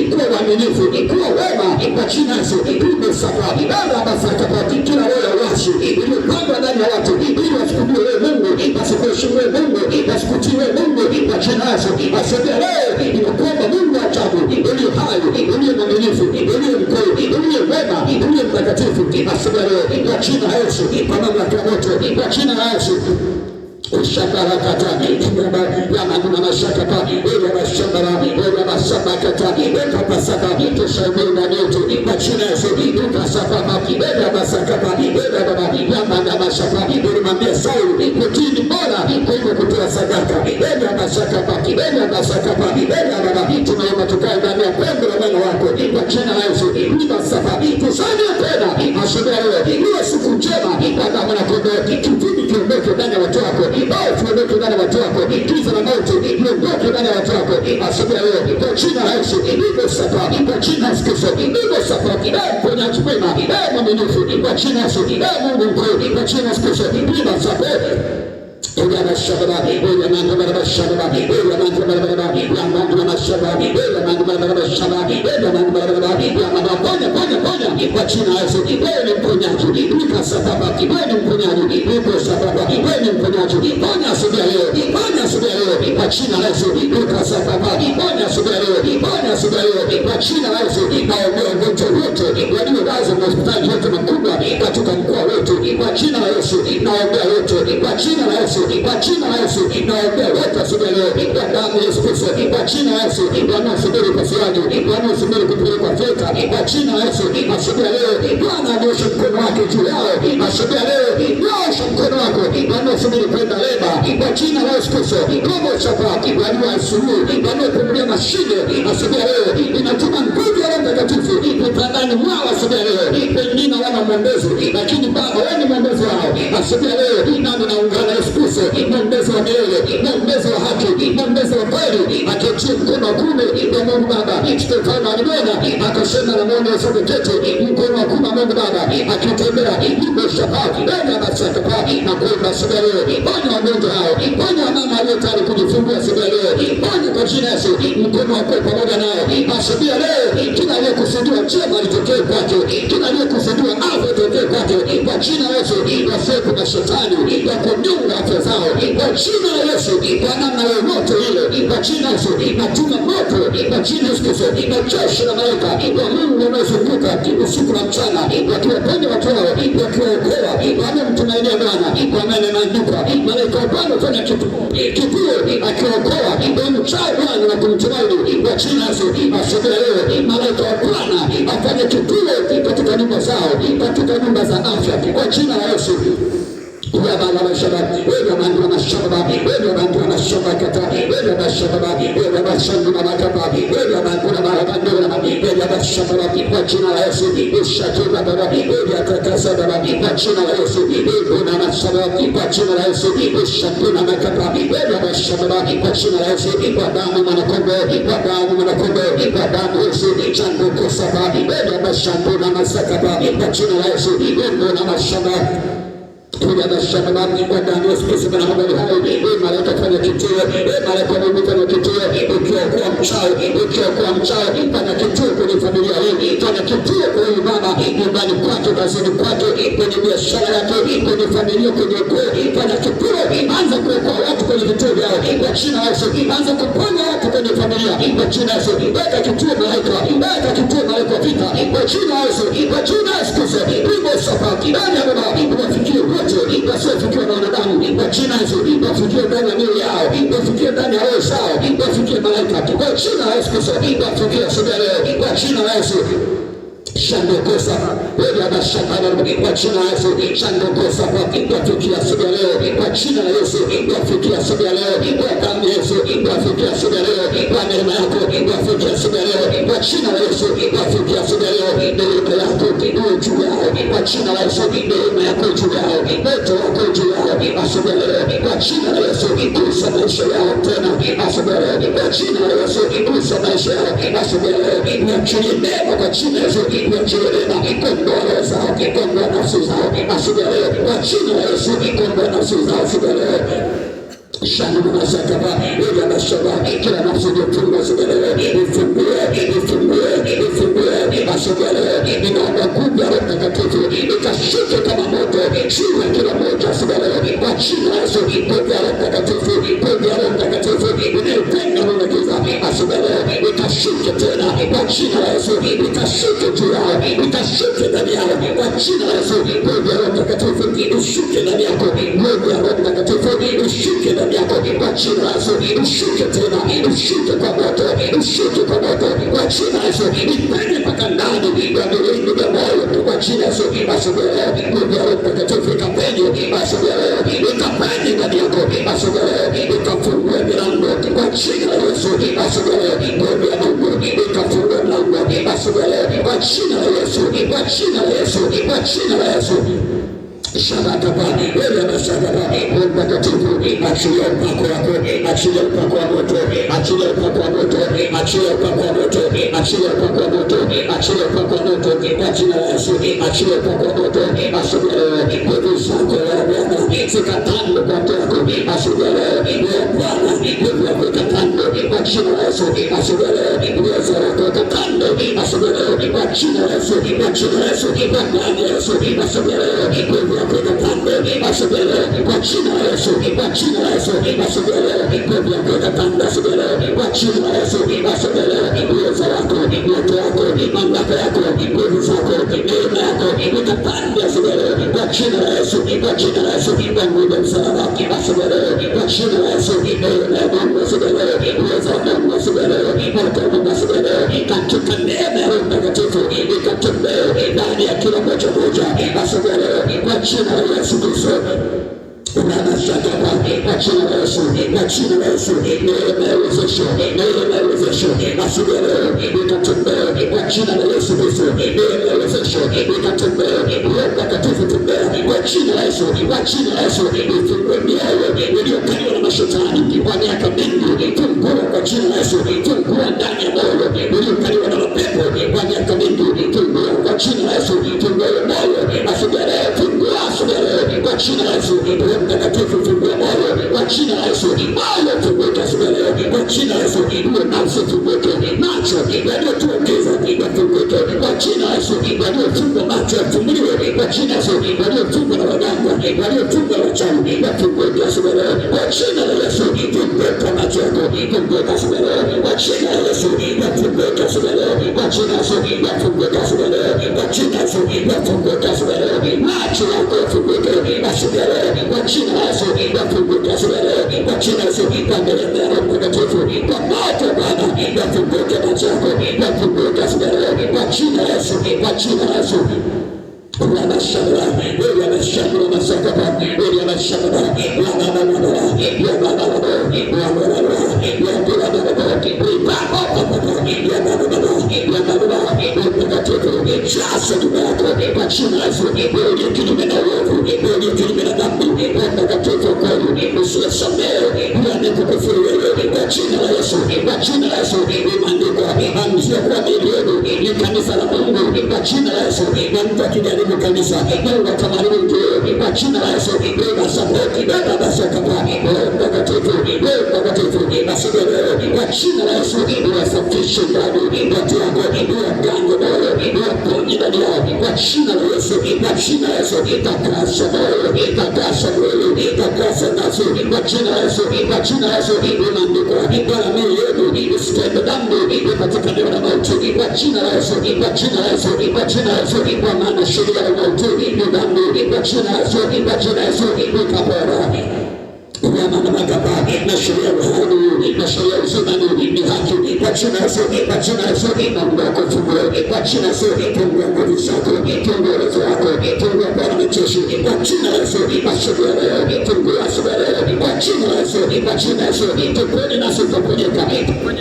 A: kuwa waaminifu, kuwa wema kwa jina la Yesu. Imesafari ala basakapati kila wewe washi iliyopandwa ndani ya watu ili wasikujue wewe Mungu, wasikuheshimu wewe Mungu, wasikutii wewe Mungu kwa jina la Yesu. Asubuhi leo inakuomba Mungu ajabu, uliye hai, uliye mwaminifu, uliye mkuu, uliye wema, uliye mtakatifu. Asubuhi leo kwa jina la Yesu, kwa mamlaka ya moto kwa jina la Yesu. Ushabarakata ingaba ya maguna mashakata ile mashambara ile masabakata ile pasaka tushauri na yetu kwa jina la Yesu. Ukasapa ile masakata ile baba ya maguna mashaka ile mwambie Sauli kutini bora kuliko kutoa sadaka ile masakata ile masakata ile baba. Tunaomba tukae ndani ya pendo la Bwana wako kwa jina la Yesu. Ni masaka tusanye tena asubuhi leo iwe siku njema kwa damu na kondoo. Kivuli kiondoke ndani ya watu wako, tuondoke ndani ya watu wako, giza na mauti iondoke ndani ya watu wako asubuhi leo kwa jina la Yesu. Ipo safari kwa jina la Yesu, ipo safari mponyaji mwema, mwaminifu kwa jina la Yesu, Mungu mkuu kwa jina la Yesu. Ipo safari Oya mashababa, oya mandu baraba shababa, oya mandu baraba, ya mandu mashababa, oya mandu baraba shababa, oya mandu baraba, ya mandu ponya kwa jina la Yesu. Wewe ni mponyaji, nika sababa, wewe ni mponyaji, nika sababa, wewe ni mponyaji. Ponya asubuhi leo, ponya asubuhi leo kwa jina la Yesu. Nika sababa, ponya asubuhi leo, ponya asubuhi leo kwa jina la Yesu. Na wagonjwa wote waliolazwa hospitali yote makubwa katika mkoa wetu kwa jina la Yesu, naombea wote kwa jina la Yesu, kwa jina la Yesu. Naombea wote asubuhi leo kwa damu ya Yesu Kristo, kwa jina la Yesu. Wanaosubiri upasuaji, wanaosubiri kupelekwa VETA kwa jina la Yesu. Asubuhi leo Bwana anyoshe mkono wake juu yao. Asubuhi leo nyosha mkono wako wanaosubiri kwenda leba kwa jina la Yesu Kristo. Roho chapati walioasuru wanaopumulia mashine asubuhi leo inatuma nguvu ya Roho Mtakatifu vitandani mwao asubuhi leo. Pengine wana mwombezi, lakini Baba wewe ni mwombezi wao asubuhi leo. Nami naungana Yesu Kristo, mwombezi wa milele, mwombezi wa haki, mwombezi wa kweli, akiachia mkono wa kuume ya Mungu Baba. Stefano alimwona akasema na Mungu asogete mkono wa kuma Mungu Baba akitembea imeshapaa na masakapa na kuomba leo. Bwana wa Mungu hao, Bwana wa mama aliyetaka kujifungua siku ya leo, Bwana kwa jina la Yesu, mkono wako pamoja nao asubuhi leo. Kila aliyekusudia chema litokee kwake, kila aliyekusudia afya litokee kwake kwa jina la Yesu. Wasiwepo na shetani ya kunyonga afya zao kwa jina la Yesu, kwa namna yoyote ile kwa jina la Yesu. Natuma moto kwa jina la Yesu na jeshi la malaika wa Mungu wanaozunguka usiku na mchana wakiwaponya watu wao, wakiwaokoa wanaomtumainia Bwana. Kwa maana imeandikwa malaika wa Bwana hufanya kituo akiwaokoa wamchao Bwana na kumtumaini kwa jina la Yesu. Asubuhi leo malaika wa Bwana afanye kituo katika nyumba zao, katika nyumba za afya kwa jina la Yesu. Ya bala mashaba, ya mandra mashaba, ya mandra mashaba kata, ya mashaba, ya mashaba makapa, ya mandra mandra, ya mashaba kwa jina la Yesu. Ishakira baba, ya takasa baba kwa jina la Yesu. Ibuna mashaba kwa jina la Yesu. Ishakira makapa, ya mashaba kwa jina la Yesu. Kwa damu manakombe, kwa damu manakombe, kwa damu Yesu. Changu kusaba, ya mashaba na masakapa kwa jina la Yesu. Ibuna mashaba Tuya bashaba kwa damu Yesu Kristo na habari hayo. Malaika fanya kituo, malaika Mungu fanya kituo, ukiokoa mchao fanya kituo kwenye familia hii, fanya kituo kwenye mama nyumbani kwake, kazini kwake, kwenye biashara yake, kwenye familia, kwenye ukoo, fanya kituo. Anza kuokoa watu kwenye vituo vyao kwa jina la Yesu, anza kuponya watu kwenye familia kwa jina la Yesu. Weka kituo malaika, weka kituo malaika vita kwa jina la Yesu, kwa jina la Yesu Kristo. Mungu safi ndani ya baba unafikia wasiofikiwa na wanadamu kwa jina la Yesu, wafikie ndani ya mioyo yao, wafikie ndani ya roho zao, wafikie malaika kwa jina la Yesu Kristo, wafikie asubuhi leo kwa jina la Yesu. Shandokosa wewe abashaka kwa jina la Yesu. Shandokosa wafikia asubuhi leo kwa jina la Yesu, wafikia asubuhi leo kwa damu ya Yesu, wafikia asubuhi leo kwa neema yako, wafikia asubuhi leo kwa jina la Yesu, wafikia asubuhi leo neema yako iwe juu yao kwa jina la Yesu, neema yako juu yao, moto wako juu yao asubuhi leo kwa jina la Yesu. Kusa maisha yao tena asubuhi leo kwa jina la Yesu, kusa maisha yao asubuhi leo, niachilie neema kwa jina la Yesu. Niachilie komboa roho zao, komboa nafsi zao asubuhi leo kwa jina la Yesu, komboa nafsi zao asubuhi leo. Shani mnasakaba ili anashaba kila nafsi iliyofungwa asubuhi leo ifungue asubuhi leo. Ninaomba nguvu ya Roho Mtakatifu ikashuke kama moto juu ya kila mmoja asubuhi leo kwa jina la Yesu. Nguvu ya Roho Mtakatifu, nguvu ya Roho Mtakatifu inayotenga roho ya giza asubuhi leo ikashuke tena kwa jina la Yesu, ikashuke juu yao, ikashuke ndani yao kwa jina la Yesu. Nguvu ya Roho Mtakatifu ishuke ndani yako, nguvu ya Roho Mtakatifu ishuke ndani yako kwa jina la Yesu, ishuke tena, ishuke kwa moto, ishuke kwa moto kwa jina la Yesu, ipenye mpaka ndani ya milindi ya moyo kwa jina la Yesu. Asubuhi leo nguvu ya Roho Mtakatifu ikapenye asubuhi leo, ikapenye ndani yako asubuhi leo, ikafungue milango kwa jina la Yesu. Asubuhi leo nguvu ya Mungu ikafungue milango asubuhi leo kwa jina la Yesu, kwa jina la Yesu, kwa jina la Yesu. Shabakaba, wewe mashakaba, Mungu mtakatifu, achilia upako wako, achilia upako wa moto, achilia upako wa moto, achilia upako wa moto, achilia upako wa moto, achilia upako wa moto, kwa jina la Yesu, achilia upako wa moto, asubuhi leo, nguvu zako ya Bwana, zikatande kwa mtu wako, asubuhi leo, ya Bwana, nguvu yako ikatande, kwa jina la Yesu, asubuhi leo, uwezo wako ikatande, asubuhi leo, kwa jina la Yesu, kwa jina la Yesu, kwa damu ya Yesu, asubuhi leo, nguvu yako ikatande, asubuhi leo, kwa jina la Yesu, kwa jina la Yesu, asubuhi leo, nguvu yako ikatande, asubuhi leo, kwa jina la Yesu, asubuhi leo, uwezo wako, moto wako, mamlaka yako, nguvu zako, neema yako ikatande, asubuhi leo, kwa jina la Yesu, kwa jina la Yesu, kwa nguvu ya msalaba, asubuhi leo, kwa jina la Yesu, neema ya Mungu asubuhi leo, uwezo wa Mungu asubuhi leo, moto wa Mungu asubuhi leo, katika neema ya Roho Mtakatifu ikatembee ndani ya kila mmoja asubuhi leo, kwa jina la Yesu Kristo. Kwa jina la Yesu, kwa jina la Yesu, neema ya uwezesho, neema ya uwezesho, asubuhi leo ikatembea kwa jina la Yesu Kristo, neema ya uwezesho ikatembea, Roho Mtakatifu tembea kwa jina la Yesu, kwa jina la Yesu, ifungue mioyo iliyokaliwa na mashetani kwa miaka mingi, fungua kwa jina la Yesu, fungua ndani ya moyo iliyokaliwa na mapepo kwa miaka mingi, fungua kwa jina la Yesu, fungua moyo asubuhi leo, fungua asubuhi leo kwa jina la Yesu, Roho Mtakatifu fungua moyo kwa jina la Yesu, moyo funguke asubuhi leo kwa jina la Yesu, uwe nafsi funguke, macho yaliyotuongeza yafunguke kwa jina la Yesu, waliofungwa macho yafunguliwe kwa jina la Yesu, waliofungwa na waganga, waliofungwa na wachawi yafunguke asubuhi leo kwa jina la Yesu, funguka macho yako, funguka asubuhi leo kwa jina la Yesu, yafunguke asubuhi leo kwa jina la Yesu, yafunguke asubuhi leo kwa jina la Yesu, yafunguke asubuhi leo, macho yako yafunguke asubuhi leo kwa jina la Yesu, yafunguke asubuhi leo kwa jina la Yesu, kwa neema ya Roho Mtakatifu, kwa moto Bwana, yafunguke macho yako, yafunguke asubuhi leo kwa jina la Yesu, kwa jina la Yesu. Ramashabra, Ramashabra, Masakapa, Ramashabra, jaza nyumba yako kwa jina la Yesu, wewe kinyume na uovu, wewe kinyume na dhambi, Roho Mtakatifu kweli usisamehe ndani kukufuru wewe kwa jina la Yesu, kwa jina la Yesu, imeandikwa anzia kwa milioni ni kanisa la Mungu kwa jina la Yesu, na mtu akijaribu kanisa Mungu atamharibu mtu kwa jina la Yesu, wewe sapoti baba basakapa, Roho Mtakatifu, Roho Mtakatifu asubuhi leo kwa jina la Yesu, wasafishe ndani watu wako, wagange moyo, waponye ndani yao kwa jina la Yesu, kwa jina la Yesu, takasa moyo, takasa mwili, takasa nafsi kwa jina la Yesu, kwa jina la Yesu, imeandikwa wala mioyo yenu isitende dhambi ipatikane na mauti kwa jina la Yesu, kwa jina la Yesu, kwa jina la Yesu, kwa maana sheria ya mauti ni dhambi kwa jina la Yesu, kwa jina la Yesu, ikapora na sheria ya uhai na sheria ya uzima ni haki kwa jina la Yesu, kwa jina la Yesu, na Mungu akufungue kwa jina la Yesu, fungua nguvu zako, fungua uwezo wako, fungua Bwana majeshi kwa jina la Yesu, asubuhi leo, fungua asubuhi leo kwa jina la Yesu, kwa jina la Yesu, tuponye nasi tuponyeka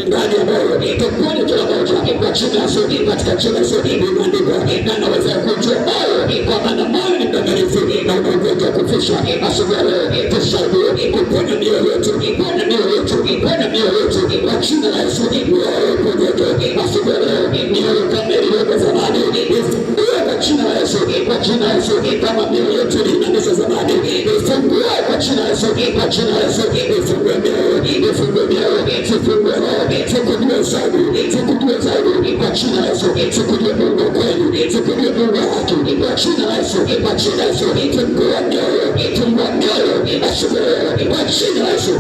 A: ndani ya moyo, tuponye kila moja kwa jina la Yesu, katika jina la Yesu, imeandikwa na naweza kujua moyo kwa maana moyo ni mdanganyifu na unaogopa kufisha. Asubuhi leo tushauriwe kuponya mioyo yetu, ponya mioyo yetu, ponya mioyo yetu kwa jina la Yesu, mioyo iponyeke asubuhi leo, mioyo kama ilivyo zamani ifungue kwa jina la Yesu, kwa jina la Yesu, kama mioyo yetu ilivyo zamani ifungue kwa jina la Yesu, kwa jina la Yesu, ifungue mioyo, ifungue mioyo, ifungue roho, ifungue zaidi, ifungue zaidi kwa jina la Yesu, ifungue Mungu kweli, ifungue Mungu haki kwa jina la Yesu, kwa jina la Yesu, ifungue mioyo, ifungue mioyo asubuhi leo kwa jina la Yesu,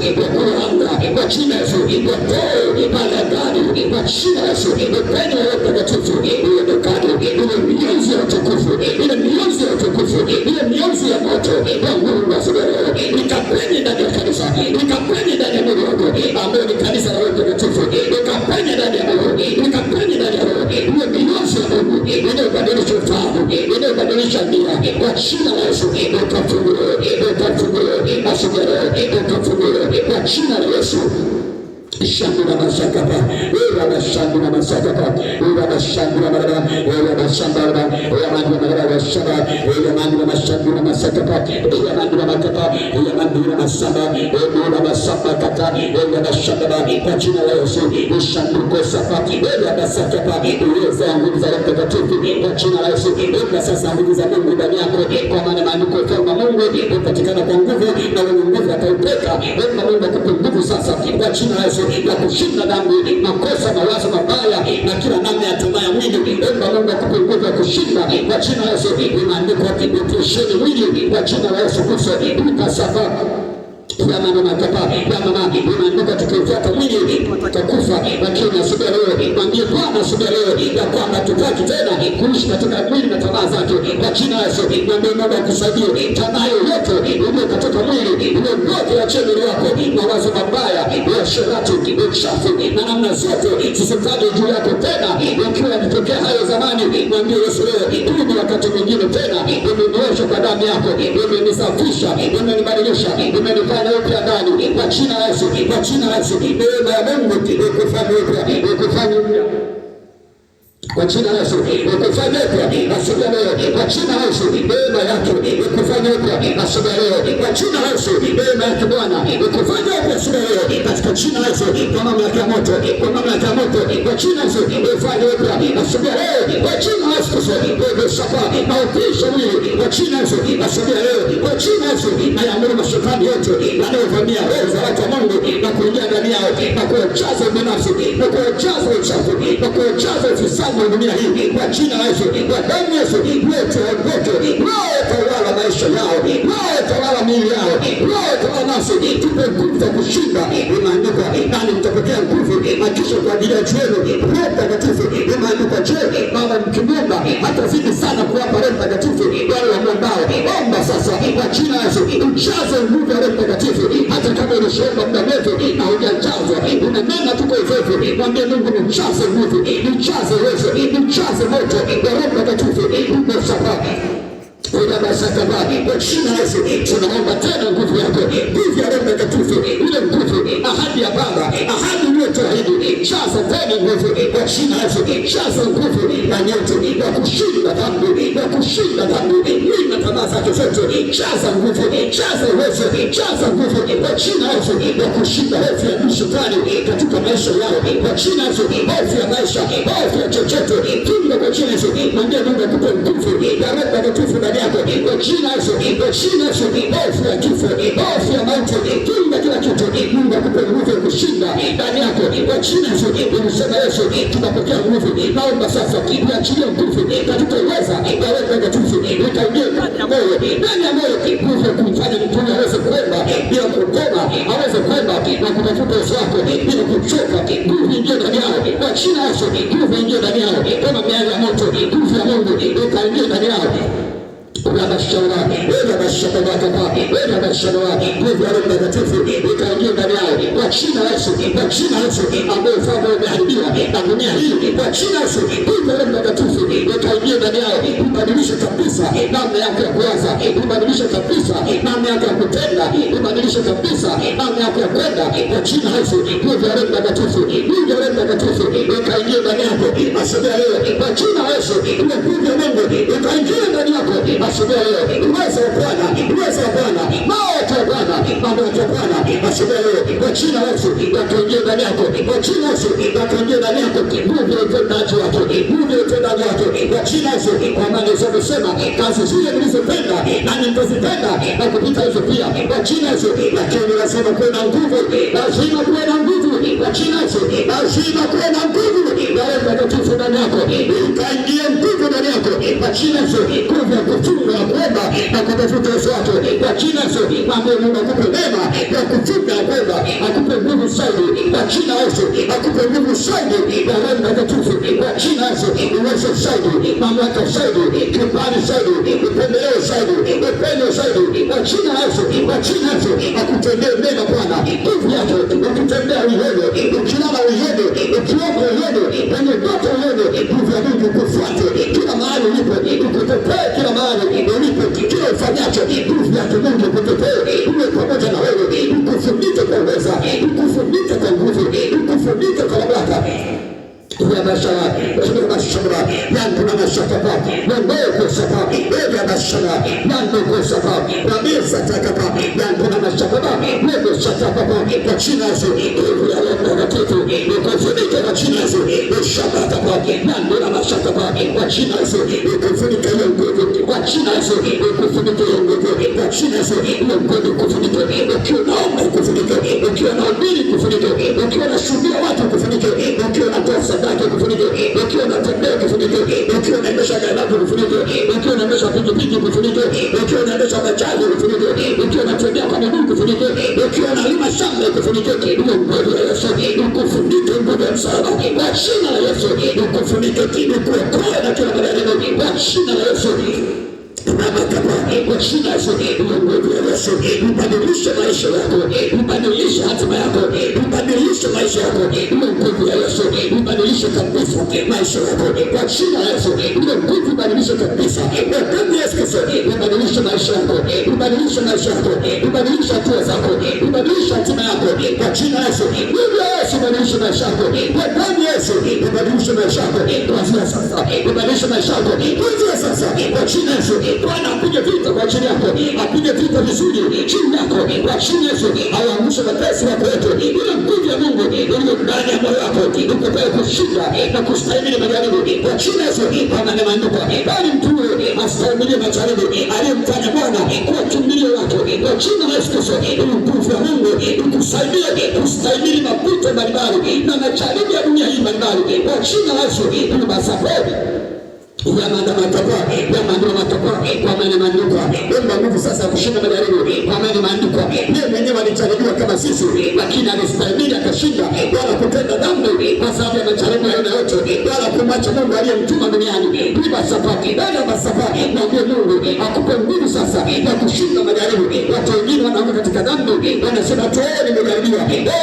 A: kwa jina la Yesu, pale ndani kwa jina la Yesu, upendo wa Mtakatifu uonekane, ile mionzi ya utukufu, ile mionzi ya utukufu, ile mionzi ya moto wa Mungu asubuhi leo ikapenye ndani ya kanisa, ikapenye ndani ya mwili wako ambayo ni kanisa la Mtakatifu, ikapenye ndani ya roho, ikapenye ndani ya roho, ile mionzi ya Mungu inayobadilisha ufahamu, inayobadilisha nia kwa jina la Yesu, ikafunguliwe, ikafunguliwe asubuhi leo, ikafunguliwe kwa jina la Yesu. Shambura masakapa, ura shambura masakapa, ura shambura maraba, ura shambura, ura mandura maraba shamba, ura mandura mashambura masakapa, ura mandura makapa, ura mandura masamba, ura masamba kata, ura shambura kwa jina la Yesu, ushambuko sapa, ura masakapa, ura nguvu za Mtakatifu kwa jina la Yesu, ura sasa nguvu za Mungu ndani yako, kwa maana maandiko ya Mungu hupatikana kwa nguvu na wenye nguvu ataupeka, ura Mungu akupe nguvu sasa kwa jina la Yesu na kushinda dhambi, makosa, mawazo mabaya na kila namna ya tamaa ya mwili. Omba Mungu akupe nguvu ya kushinda kwa jina la Yesu. Imeandikwa, utusheni mwili kwa jina la Yesu Kristo. Ukasafa ya mama imeandika tukifuata mwili tutakufa, lakini asubuhi leo mwambie Bwana asubuhi leo ya kwamba tutaki tena kuishi katika mwili na tamaa zake. Kwa jina la Yesu mwambie Mungu akusaidie tamaa yoyote iliyo katika mwili iondoke ya chini yako, mawazo mabaya ya sherati, uchafu na namna zote zisikaje juu yako tena. Ikiwa yanatokea hayo zamani, mwambie Yesu leo hii ni wakati mwingine tena, umeniosha kwa damu yako, umenisafisha, umenibadilisha, umenifanya upya ndani. Kwa jina la Yesu, kwa jina la Yesu, neema ya Mungu ikufanye upya, ikufanye upya. Kwa jina la Yesu ukufanye upya asubuhi leo. Kwa jina la Yesu neema yake ikufanye upya asubuhi leo. Kwa jina la Yesu neema yake Bwana ikufanye upya asubuhi leo. Katika jina la Yesu, kwa mamlaka ya moto, kwa mamlaka ya moto, kwa jina la Yesu ifanye upya asubuhi leo. Kwa jina la Yesu wewe sapa na upisha mwili. Kwa jina la Yesu asubuhi leo. Kwa jina la Yesu na yaamuru mashetani yote yanayovamia roho za watu wa Mungu na kuingia ndani yao na kujaza binafsi na kujaza uchafu na kujaza ufisadi dunia hii. Kwa jina la Yesu, kwa damu ya Yesu, wote waondoke, roho tawala maisha yao, roho tawala miili yao, roho tawala nafsi. Tupe nguvu za kushinda. Imeandikwa nani mtapokea nguvu akisha kwa ajili ya jenu Roho Mtakatifu. Imeandikwa je, Baba mkimwomba hatazidi sana kuwapa Roho Mtakatifu wale wamwombao. Omba sasa kwa jina la Yesu ujaze nguvu ya Roho Mtakatifu. Hata kama unashaomba muda mrefu na hujajazwa, unanena tuko hivyo, mwambie Mungu nijaze nguvu, nijaze uwezo, nijaze moto wa Roho Mtakatifu. Kwa jina la Yesu tunaomba tena nguvu yako, nguvu ya Roho Mtakatifu, ile nguvu, ahadi ya Baba, ahadi uliyotuahidi, jaza tena nguvu kwa jina la Yesu, jaza nguvu na nyote ya kushinda dhambi, ya kushinda dhambi na tamaa zake zote, jaza nguvu, jaza uwezo, jaza nguvu kwa jina la Yesu ya kushinda hofu ya shetani katika maisha yao, kwa jina la Yesu, hofu ya maisha, hofu ya chochote, kinga kwa jina la Yesu. Mwambie Mungu akupe nguvu ya Roho Mtakatifu ndani yako kwa jina la Yesu, kwa jina la Yesu, hofu ya kifo, hofu ya mauti, kinga kila kitu. Mungu akupe nguvu ya kushinda ndani yako kwa jina la Yesu. Unasema Yesu, tutapokea nguvu. Naomba sasa uachilie nguvu katika uweza ya Roho Mtakatifu, ikaingie ndani ya moyo, nguvu ya kumfanya mtu aweze kwenda bila kukoma, aweze kwenda na kutafuta uso wako bila kuchoka. Nguvu ingie ndani yao kwa jina la Yesu, nguvu ingie ndani yao kama miali ya moto, nguvu ya Mungu ikaingie ndani yao. Unabashara, unabashara kama, unabashara nguvu ya Roho Mtakatifu ikaingia ndani yao kwa jina la Yesu, kwa jina la Yesu ambaye ufalme umeharibiwa na dunia hii. Kwa jina la Yesu nguvu ya Roho Mtakatifu ikaingia ndani yao, ibadilishe kabisa namna yako ya kuwaza, ibadilishe kabisa namna yako ya kutenda, ibadilishe kabisa namna yako ya kwenda. Kwa jina la Yesu nguvu ya Roho Mtakatifu, nguvu ya Roho Mtakatifu ikaingia ndani yako asubuhi leo. Kwa jina la Yesu nguvu ya Mungu ikaingia ndani yako asubuhi leo. Uwezo wa Bwana, uwezo wa Bwana, maoto ya Bwana, mambo ya Bwana asubuhi leo. Kwa jina la Yesu yakaingia ndani yako, kwa jina la Yesu yakaingia ndani yako, nguvu ya utendaji wake, nguvu ya utendaji wake kwa jina la Yesu. Kwa maana Yesu amesema kazi zile nilizopenda na nitazipenda na kupita hizo pia kwa jina la Yesu. Lakini lazima kuwe na nguvu, lazima kuwe na nguvu kwa jina la Yesu, lazima kuwe na nguvu ya Roho Mtakatifu ndani yako, ikaingie nguvu ndani yako kwa jina la Yesu, nguvu ya kufunga na kuomba na kutafuta uso wake kwa jina la Yesu. Mambo Mungu akupe neema ya kufunga na kuomba, akupe nguvu zaidi kwa jina la Yesu, akupe nguvu zaidi ya Roho Mtakatifu kwa jina la Yesu, uwezo zaidi, mamlaka zaidi, kibali zaidi, upendeleo zaidi, upendo zaidi kwa jina la Yesu, kwa jina la Yesu. Akutendee mema Bwana, nguvu yake ukitembea uione, ukilala uione, ukiomba uione, kwenye ndoto uione, nguvu ya Mungu kufuate kila mahali ulipo, ukutetee kila mahali ulipo, kila ufanyacho, nguvu yake Mungu kutetee, uwe pamoja na wewe, ukufunike kwa uweza, ukufunike kwa nguvu, ukufunike kwa mamlaka. Ya bashara, ya bashara, yangu na mashakapa, namboko sapa, ya bashara, yangu sapa, ramisa takapa, yangu na mashakapa, namboko sapa, kwa jina la Yesu, ya Roho Mtakatifu, ukufunike kwa jina la Yesu, shakapa, yangu na mashakapa, kwa jina la Yesu, ukufunike hiyo nguvu, kwa jina la Yesu, ukufunike hiyo nguvu, kwa jina la Yesu, hiyo nguvu ukufunike, ukiwa naomba ukufunike, ukiwa naamini ukufunike, ukiwa nashuhudia watu ukufunike, ukiwa natoa sadaka kufunike, ukiwa unatembea kufunike, ukiwa unaendesha gari lako kufunike, ukiwa unaendesha pikipiki kufunike, ukiwa unaendesha bajaji kufunike, ukiwa unatembea kwa miguu kufunike, ukiwa unalima shamba kufunike. Ile nguvu ya Yesu ikufunike, nguvu ya msalaba kwa jina la Yesu ikufunike, ikuokoe na kila majaribu kwa jina la Yesu. Kwa jina la Yesu, nguvu ya Yesu ibadilishe maisha yako, ibadilishe hatima yako, ibadilishe maisha yako. Nguvu ya Yesu ibadilishe kabisa maisha yako kwa jina la Yesu. Nguvu ibadilishe kabisa kwa damu ya Yesu Kristo, ibadilishe maisha yako, ibadilishe maisha yako, ibadilishe hatua zako, ibadilishe hatima yako kwa jina la Yesu. Nguvu ya Yesu ibadilishe maisha yako kwa damu ya Yesu, ibadilishe maisha yako kuanzia sasa, ibadilishe maisha yako kuanzia sasa kwa jina la Yesu. Bwana apige vita kwa ajili yako, apige vita vizuri chini yako kwa jina la Yesu. Awaangushe watesi wako wote. Ile nguvu ya Mungu iliyo ndani ya moyo wako ikupae kushinda na kustahimili majaribu kwa jina la Yesu. Kama imeandikwa, bali mtu huyo astahimili majaribu aliyemfanya Bwana kuwa kimbilio lake kwa jina la Yesu Kristo. Ile nguvu ya Mungu ikusaidie kustahimili mapito mbalimbali na majaribu ya dunia hii mbalimbali kwa jina la Yesu. Ile basapori ya maandamano ya maandamano kwa maana maandiko omba nguvu sasa kushinda majaribu kwa maana maandiko. Yeye mwenyewe alijaribiwa kama sisi, lakini alistahimili akashinda, wala kutenda dhambi kwa sababu ya majaribu aina yote, wala kumwacha Mungu aliyemtuma duniani. Bila sapati baada ya sapati na Mungu akupe nguvu sasa ya kushinda majaribu. Watu wengine wanaanguka katika dhambi, wanasema tu ni majaribu,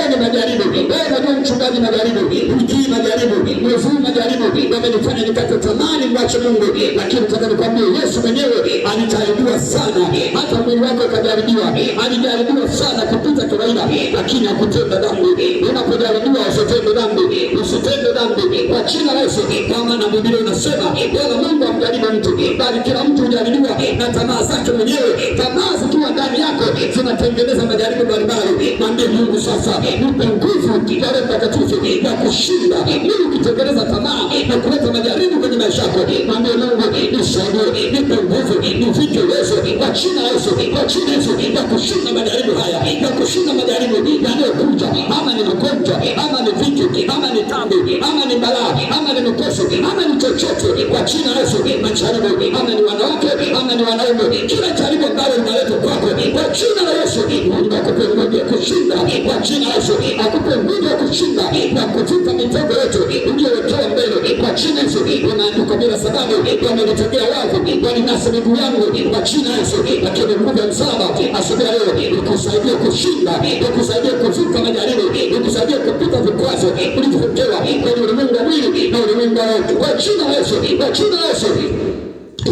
A: ni majaribu, ndio mchungaji majaribu, wiki majaribu, mwezi majaribu, wamenifanya nikate tamani mwache Mungu. Lakini nataka nikwambie Yesu mwenyewe alijaribiwa sana, hata mwili wake ukajaribiwa, alijaribiwa sana kupita kawaida, lakini hakutenda dhambi. Unapojaribiwa usitende dhambi, usitende dhambi kwa jina la Yesu. Kama na Biblia inasema Bwana Mungu amjaribu mtu, bali kila mtu hujaribiwa na tamaa zake mwenyewe. Tamaa zikiwa ndani yako zinatengeneza majaribu mbalimbali. Mwambie Mungu sasa, nipe nguvu ya Roho Mtakatifu ya kushinda ili ukitengeneza tamaa na kuleta majaribu kwenye maisha yako. Mwambie Mungu nisaidie, nipe nguvu, nivike uwezo kwa jina la Yesu, kwa jina la Yesu ya kushinda majaribu haya, ya kushinda majaribu yanayokuja, ama ni magonjwa, ama ni viki, ama ni dhambi, ama ni balaa, ama ni mikosi, ama ni chochote kwa jina la Yesu. Majaribu ama ni wanawake, ama ni wanaume, kila jaribu ambalo linaletwa kwako kwa jina la Yesu, Mungu akupe nguvu ya kushinda kwa jina la Yesu, akupe nguvu ya kushinda na kuvuka mitego yote uliyowekewa mbele kwa jina la Yesu. Unaandika bila sababu wamenitokea wavu, walinasa miguu yangu kwa jina la Yesu, lakini nguvu ya msalaba asubuhi leo ikusaidie kushinda, ikusaidie kuvuka majaribu, ikusaidie kupita vikwazo ulivyowekewa kwenye ulimwengu wa mwili na ulimwengu wa roho kwa jina la Yesu, kwa jina la Yesu.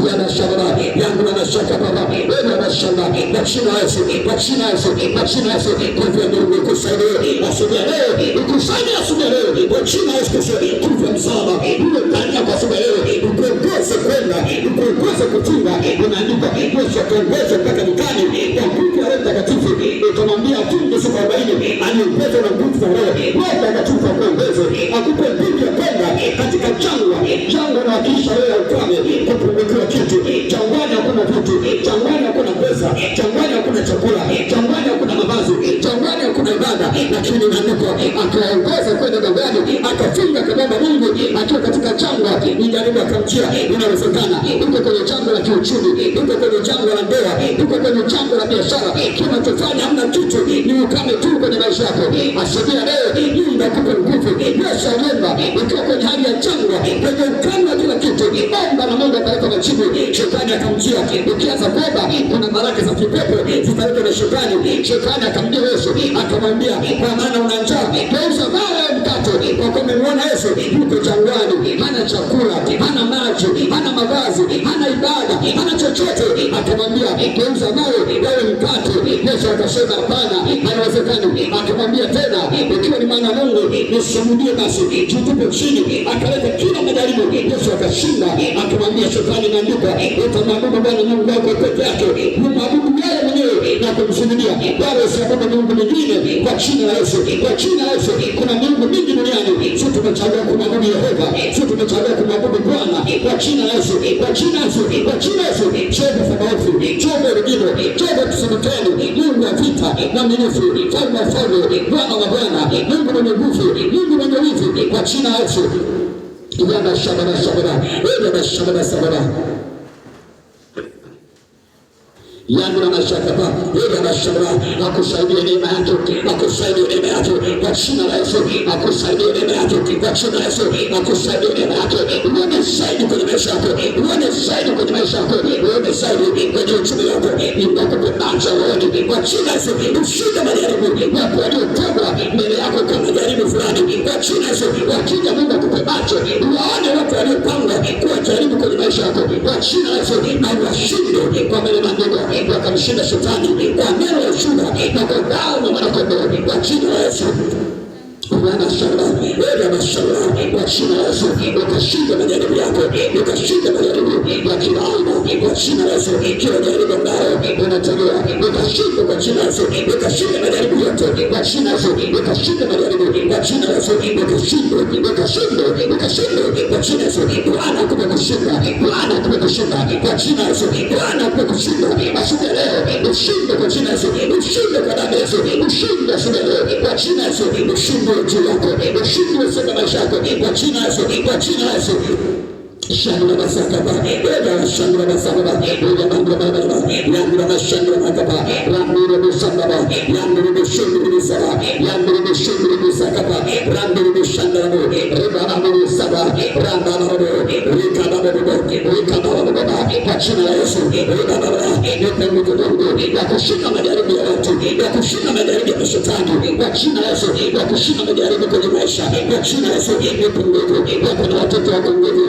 A: Yana shamba yangu na mashaka baba, wewe na shamba kwa jina la Yesu, kwa jina la Yesu, kwa jina la Yesu. Nguvu ya Mungu ikusaidie asubuhi leo, ikusaidie asubuhi leo kwa jina la Yesu. Nguvu ya msalaba iwe ndani yako asubuhi leo, ikuongoze kwenda, ikuongoze kutunga. Unaandika Yesu akaongoza mpaka dukani kwa nguvu ya Roho Mtakatifu. Utamwambia atunge siku 40, aniongeze na nguvu za Roho Mtakatifu akuongoze, akupe nguvu ya kwenda katika jangwa. Jangwa na kisha wewe ukame kupungukiwa kitu. Jangwani hakuna vitu, jangwani hakuna pesa, jangwani hakuna chakula, jangwani hakuna mavazi, jangwani hakuna ibada, lakini maandiko akaongoza kwenda jangwani, akafunga kababa Mungu akiwa katika jangwa. Ni jaribu akamjia. Inawezekana uko kwenye jangwa la kiuchumi, uko kwenye jangwa la ndoa, uko kwenye jangwa la biashara, kinachofanya hamna kitu, ni ukame tu kwenye maisha yako. Asubuhi leo Mungu akupe nguvu. Yesu aliomba ukiwa kwenye hali ya jangwa, kwenye ukame wa kila kitu, omba na Mungu ataleta majibu. Shetani akamjia. Ukianza kuomba kuna baraka za kipepo zitaletwa na shetani. Shetani akamjia Yesu akamwambia, kwa maana una njaa, geuza mawe ya mkate. Kwa kuwa umemwona Yesu yuko jangwani, hana chakula, hana maji, hana mavazi, hana ibada, hana chochote. Akamwambia geuza mawe yawe mkate. Yesu akasema hapana, haiwezekani. Akamwambia tena, ukiwa ni mwana wa Mungu nishuhudie basi, jitupe chini. Akaleta kila majaribu, Yesu akashinda. Akamwambia shetani, imeandikwa utamwabudu Bwana Mungu wako peke yake, umwabudu yeye mwenyewe na kumsujudia, wala usiabudu Mungu mwingine kwa jina la Yesu, kwa jina la Yesu. Kuna miungu mingi duniani, sisi tumechagua kumwabudu Yehova, sisi tumechagua kumwabudu Bwana kwa jina la Yesu, kwa jina la Yesu, kwa jina la Yesu. Jehova Sabaoth, Jehova Regino, Jehova Tsumiteni, Mungu wa vita mwaminifu, Mfalme wa falme, Bwana wa bwana, Mungu mwenye nguvu, Mungu mwenye wivu, kwa jina la Yesu. Yana shabada shabada, yana shabada shabada. yangu na mashaka pa ile mashaka akusaidie neema yako, akusaidie neema yako kwa jina la Yesu, akusaidie neema yako kwa jina la Yesu, akusaidie neema yako, uone zaidi kwenye maisha yako, uone zaidi kwenye maisha yako, uone zaidi kwenye uchumi wako, ninakupenacha rohoni kwa jina la Yesu, ushinde majaribu wapo waliotengwa mbele yako kama jaribu fulani kwa jina la Yesu, wakija Mungu akupe macho waone watu waliopanga kuwajaribu kwenye maisha yako kwa jina la Yesu, na washinde kwa maandiko wakamshinda shetani kwa neno la ushuhuda na kwa damu ya mwanakondoo kwa jina la Yesu. Kwa jina la Yesu ukashinda majaribu yako, ukashinda majaribu ya kila aina kwa jina la Yesu. Kila jaribu ambayo unategea ukashinda kwa jina la Yesu, ukashinda majaribu yote kwa jina la Yesu, ukashinda majaribu kwa jina la Yesu, ukashinda kwa jina la Yesu. Bwana akupe kushinda, Bwana akupe kushinda kwa jina la Yesu, Bwana akupe kushinda asubuhi leo, ushinde kwa jina la Yesu, ushinde kwa damu ya Yesu, ushinde asubuhi leo kwa jina la Yesu, ushinde juu yako, ushinde usema maisha yako kwa jina la Yesu, kwa jina la Yesu. Shangla basakaba, eda shangla basakaba, eda bangla bangla, yangla bashangla basakaba, rambira bashangaba, yangla bashangla basakaba, yangla bashangla basakaba, rambira bashangla bo, reba bangla basakaba, ramba bangla, rika bangla, rika bangla, kwa jina la Yesu, reba bangla, nipende kidogo, ya kushinda majaribu ya watu, ya kushinda majaribu ya shetani, kwa jina la Yesu, ya kushinda majaribu kwenye maisha, kwa jina la Yesu, nipende wako na watoto wako nguvu,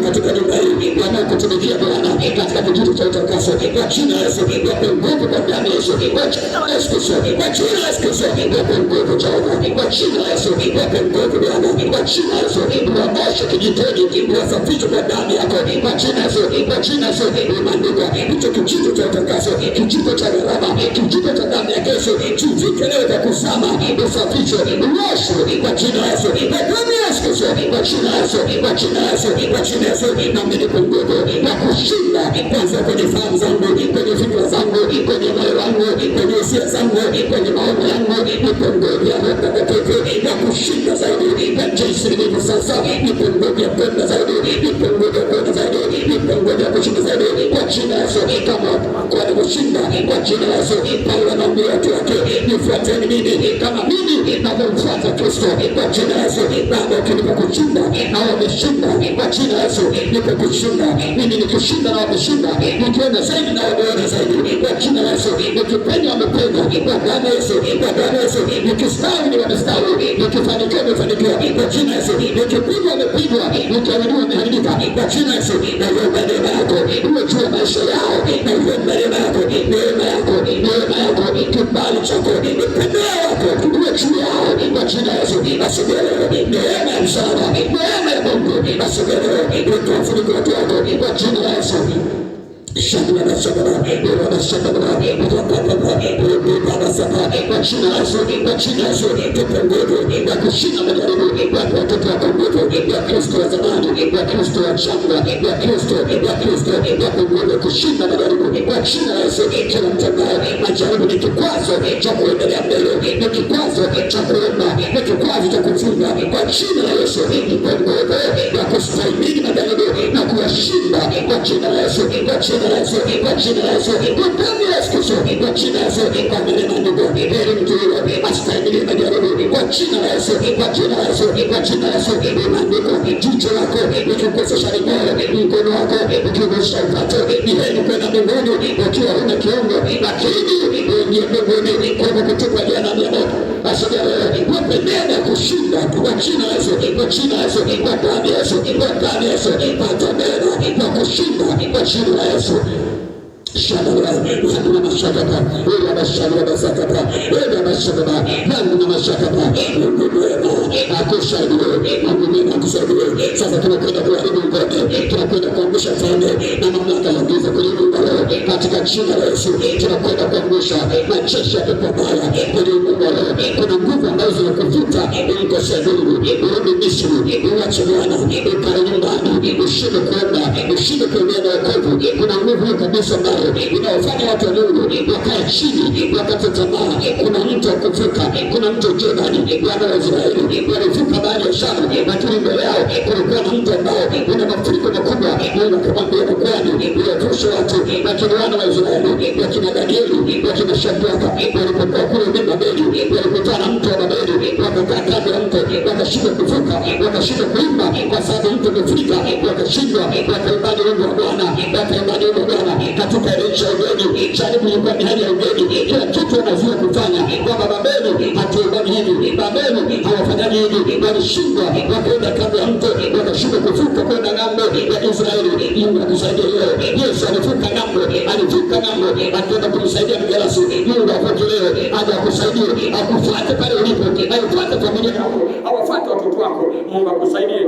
A: katika nyumba hii wanaokutumikia Bwana katika kijiji cha utakaso kwa jina la Yesu, wape nguvu kwa damu ya Yesu, kwa jina la Yesu Kristo, kwa jina la Yesu Kristo, wape nguvu Jehova, kwa jina la Yesu, wape nguvu Bwana, kwa jina la Yesu, uwaoshe kijitoni, uwasafishe kwa damu yako, kwa jina la Yesu, kwa jina la Yesu. Imeandikwa hicho kijiji cha utakaso, kijiji cha gharama, kijiji cha damu ya Yesu, kivike leo kwa kusama, usafishe, uoshwe kwa jina la Yesu, kwa damu ya Yesu Kristo, kwa jina la Yesu, kwa jina la Yesu, kwa jina la Yesu. Na mimi nguvu ya kushinda kwanza kwenye fahamu zangu, kwenye fikra zangu, kwenye moyo wangu, kwenye hisia zangu, kwenye maono yangu, nipe nguvu ya Roho Mtakatifu ya kushinda zaidi ya jinsi nilivyo sasa, nipe nguvu ya kwenda zaidi, nipe nguvu ya kwenda zaidi, nipe nguvu ya kushinda zaidi kwa jina la Yesu, kama kwa kushinda kwa jina la Yesu. Paulo anaambia watu wake, nifuateni mimi kama mimi navyomfuata Kristo kwa jina la Yesu. Baba ukinipa kushinda na wameshinda kwa jina la Yesu, nipe kushinda, mimi nikishinda na wameshinda, nikiona zaidi na wameona zaidi kwa jina la Yesu, nikipenya wamepenya kwa damu ya Yesu, kwa damu ya Yesu, nikistawi ni wamestawi, nikifanikiwa wamefanikiwa kwa jina la Yesu, nikipigwa wamepigwa, nikiharibika wameharibika kwa jina la Yesu. Na iomba neema yako iwe juu ya maisha yao, na iomba neema yako, neema yako, neema yako, kibali chako, upendeleo wako iwe juu yao kwa jina la Yesu. Asubuhi leo neema ya msaada, neema ya Mungu asubuhi leo ufunike watu wako kwa jina la Yesu. Shangla shangla, ila shangla, kwa jina la Yesu, kwa jina la Yesu, tupe nguvu ya kushinda majaribu, watu watoto wako nguvu ya Kristo wa zamani, ya Kristo wa shangla, ya Kristo, wape nguvu ya kushinda majaribu kwa jina la Yesu. Kila mtu ambaye majaribu ni kikwazo cha kuendelea mbele, ni kikwazo cha kuomba, ni kikwazo cha kufunga kwa jina la Yesu, tupe nguvu ya kustahimili majaribu na kuwashinda kwa jina la Yesu, kwa jina la Yesu, kwa jina la Yesu, kwa damu ya Yesu Kristo, kwa jina la Yesu. Kwa neema ndogo heri mtu yule astahimili majaribu kwa jina la Yesu, kwa jina la Yesu, kwa jina la Yesu. Imeandikwa jicho lako likikukosesha moyo, mkono wako ukikukosesha upate, ni heri kwenda mbinguni ukiwa huna kiungo, lakini ni mbinguni kwa kutupa jehanamu ya moto. Asubuhi leo wape neema ya kushinda kwa jina la Yesu, kwa jina la Yesu, kwa damu ya Yesu, kwa damu ya Yesu. Pata neema ya kushinda kwa jina la Yesu. Shangla, yangu mashakapa, ila mashangla sakapa, ila mashakapa, yangu mashakapa, Mungu mwema akusaidie, Mungu mwema akusaidie. Sasa tunakwenda kuharibu ngome, tunakwenda kuangusha falme na mamlaka ya giza kwenye nyumba leo katika jina la Yesu. Tunakwenda kuangusha majeshi ya pepo mbaya kwenye nyumba leo. Kuna nguvu ambazo zinakuvuta ili kosea Mungu, urudi Misri, uache Bwana, ukae nyumbani, ushinde kuomba, ushinde kuenea na wokovu. Kuna nguvu kabisa ambayo inaofanya watu wa Mungu wakae chini, wakate tamaa. Kuna mtu akuvuka, kuna mtu Jordani, wana wa Israeli walivuka bahari ya Shamu, lakini mbele yao kulikuwa na mtu ambao una mafuriko makubwa, na akamwambia kwani kuwatosha watu. Lakini wana wa Israeli, wakina Danieli, wakina Shadraka, walipokuwa kule Babeli, walipokutana na mto wa Babeli, wakakaa kando ya mto, wakashindwa kuvuka, wakashindwa kuimba kwa sababu mto umefurika, wakashindwa, wakaimbaje wimbo wa Bwana, wakaimbaje wimbo wa Bwana katika nchi ya ugeni. Jaribu ilikuwa ni hali ya ugeni, kila kitu wanazuia kufanya, kwamba Babeli hatuimbaji hivi, Babeli hawafanyaji hivi, walishindwa, wakaenda kando ya mto, wakashindwa kuvuka kwenda ng'ambo ya Israeli. Mungu akusaidie leo. Yesu alivuka ng'ambo, alivuka ng'ambo, akienda kumsaidia mgerasi. Mungu akuokolee, aje akusaidie, akufuate pale ulipo, aifuate familia yako, awafuate watoto wako. Mungu akusaidie.